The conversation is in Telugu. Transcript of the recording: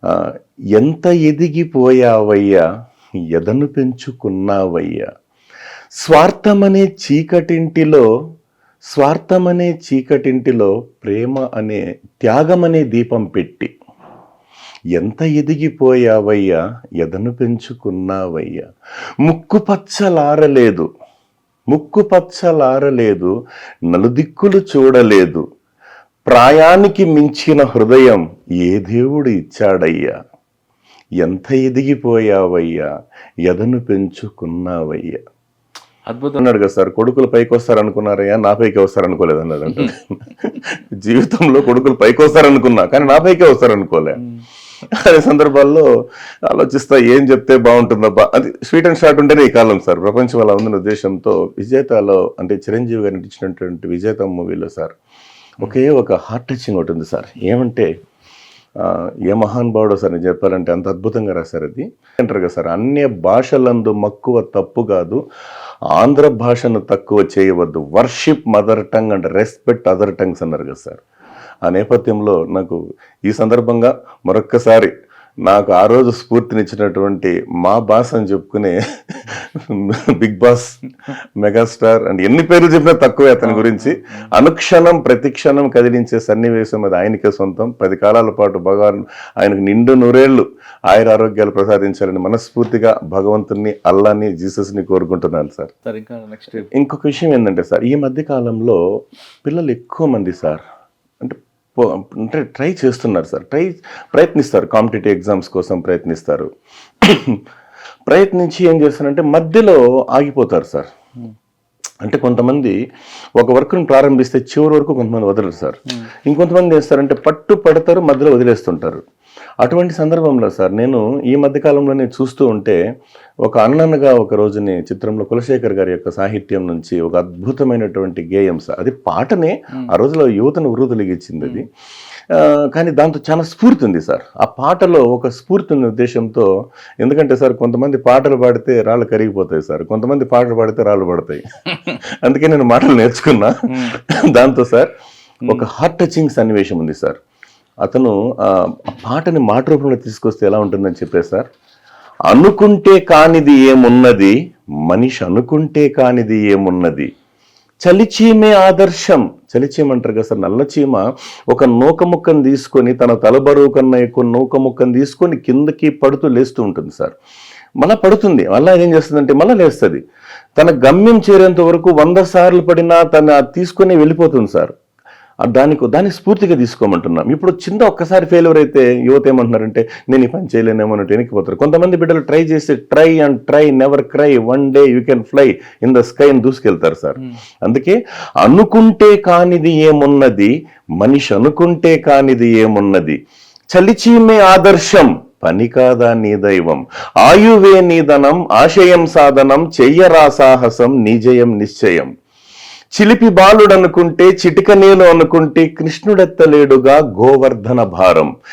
ఆ, ఎంత ఎదిగిపోయావయ్యా, ఎదను పెంచుకున్నావయ్యా, స్వార్థమనే చీకటింటిలో స్వార్థమనే చీకటింటిలో ప్రేమ అనే త్యాగమనే దీపం పెట్టి ఎంత ఎదిగిపోయావయ్యా, ఎదను పెంచుకున్నావయ్యా, ముక్కు పచ్చలారలేదు ముక్కు పచ్చలారలేదు, నలుదిక్కులు చూడలేదు, ప్రాయానికి మించిన హృదయం ఏ దేవుడు ఇచ్చాడయ్యా, ఎంత ఎదిగిపోయావయ్యా, ఎదను పెంచుకున్నావయ్యా. అద్భుతం అన్నాడు కదా సార్. కొడుకులు పైకి వస్తారనుకున్నారయ్యా, నా పైకి వస్తారనుకోలేదు అన్నాడు. అంటే జీవితంలో కొడుకులు పైకి వస్తారనుకున్నా, కానీ నా పైకే వస్తారనుకోలే. అనే సందర్భాల్లో ఆలోచిస్తా ఏం చెప్తే బాగుంటుందబ్బా. అది స్వీట్ అండ్ షార్ట్ ఉంటేనే ఈ కాలం సార్. ప్రపంచం అలా ఉందన్న ఉద్దేశంతో విజేతలో, అంటే చిరంజీవి గారు నటించినటువంటి విజేత మూవీలో సార్ ఒకే ఒక హార్ట్ టచింగ్ ఒకటి ఉంది సార్. ఏమంటే ఏ మహానుభావుడో సార్ నేను చెప్పాలంటే అంత అద్భుతంగా రాశారు. అది అంటారు కదా సార్, అన్య భాషలందు మక్కువ తప్పు కాదు, ఆంధ్ర భాషను తక్కువ చేయవద్దు, worship mother tongue and respect other tongues అన్నారు కదా సార్. ఆ నేపథ్యంలో నాకు ఈ సందర్భంగా మరొక్కసారి నాకు ఆ రోజు స్ఫూర్తినిచ్చినటువంటి మా బాస్ అని చెప్పుకునే బిగ్ బాస్, మెగాస్టార్ అండ్ ఎన్ని పేర్లు చెప్పినా తక్కువే అతని గురించి. అనుక్షణం ప్రతిక్షణం కదిలించే సన్నివేశం అది ఆయనకే సొంతం. 10 కాలాల పాటు భగవాన్ ఆయనకు నిండు నూరేళ్లు ఆయుర ఆరోగ్యాలు ప్రసాదించాలని మనస్ఫూర్తిగా భగవంతుని, అల్లాని, జీసస్ని కోరుకుంటున్నాను సార్. ఇంకొక విషయం ఏంటంటే సార్, ఈ మధ్య కాలంలో పిల్లలు ఎక్కువ మంది సార్ అంటే ట్రై చేస్తున్నారు సార్, ప్రయత్నిస్తారు, కాంపిటేటివ్ ఎగ్జామ్స్ కోసం ప్రయత్నిస్తారు. ప్రయత్నించి ఏం చేస్తారంటే మధ్యలో ఆగిపోతారు సార్. అంటే కొంతమంది ఒక వర్క్ను ప్రారంభిస్తే చివరి వరకు కొంతమంది వదలరు సార్. ఇంకొంతమంది చేస్తారంటే పట్టు పడతారు, మధ్యలో వదిలేస్తుంటారు. అటువంటి సందర్భంలో సార్ నేను ఈ మధ్యకాలంలోనే చూస్తూ ఉంటే ఒక అన్నగా ఒక రోజుని చిత్రంలో కులశేఖర్ గారి యొక్క సాహిత్యం నుంచి ఒక అద్భుతమైనటువంటి గేయం సార్. అది పాటనే ఆ రోజులో యువతను వృద్ధులిగించింది అది. కానీ దాంతో చాలా స్ఫూర్తి ఉంది సార్. ఆ పాటలో ఒక స్ఫూర్తి ఉన్న ఉద్దేశంతో, ఎందుకంటే సార్ కొంతమంది పాటలు పాడితే రాళ్ళు కరిగిపోతాయి సార్, కొంతమంది పాటలు పాడితే రాళ్ళు పడతాయి. అందుకే నేను మాటలు నేర్చుకున్నా. దాంతో సార్ ఒక హార్ట్ టచింగ్ సన్నివేశం ఉంది సార్. అతను ఆ పాటని మాట రూపంలో తీసుకొస్తే ఎలా ఉంటుందని చెప్పారు సార్. అనుకుంటే కానిది ఏమున్నది, మనిషి అనుకుంటే కానిది ఏమున్నది, చలిచీమే ఆదర్శం. చలిచీమ అంటారు కదా సార్, నల్ల చీమ ఒక నూక ముక్కను తీసుకొని, తన తల బరువు కన్నా ఎక్కువ నూక ముక్కను తీసుకొని కిందకి పడుతూ లేస్తూ ఉంటుంది సార్. మళ్ళీ పడుతుంది, మళ్ళీ ఏం చేస్తుందంటే మళ్ళీ లేస్తుంది. తన గమ్యం చేరేంత వరకు 100 సార్లు పడినా తన తీసుకొని వెళ్ళిపోతుంది సార్. దాన్ని స్ఫూర్తిగా తీసుకోమంటున్నాం. ఇప్పుడు చిన్న ఒక్కసారి ఫెయిల్యూర్ అయితే యువత ఏమంటున్నారంటే నేను ఈ పని చేయలేనేమో అన్నట్టు వెనక్కిపోతారు. కొంతమంది బిడ్డలు ట్రై చేసి try and try never cry, one day you can fly in the sky అని దూసుకెళ్తారు సార్. అందుకే అనుకుంటే కానిది ఏమున్నది, మనిషి అనుకుంటే కానిది ఏమున్నది, చలిచీమే ఆదర్శం, పని కాదా నీ దైవం, ఆయువే నీదనం, ఆశయం సాధనం, చెయ్యరా సాహసం, నిజయం నిశ్చయం, చిలిపి బాలుడనుకుంటే చిటిక నేలు అనుకుంటే కృష్ణుడెత్తలేడుగా గోవర్ధన భారం.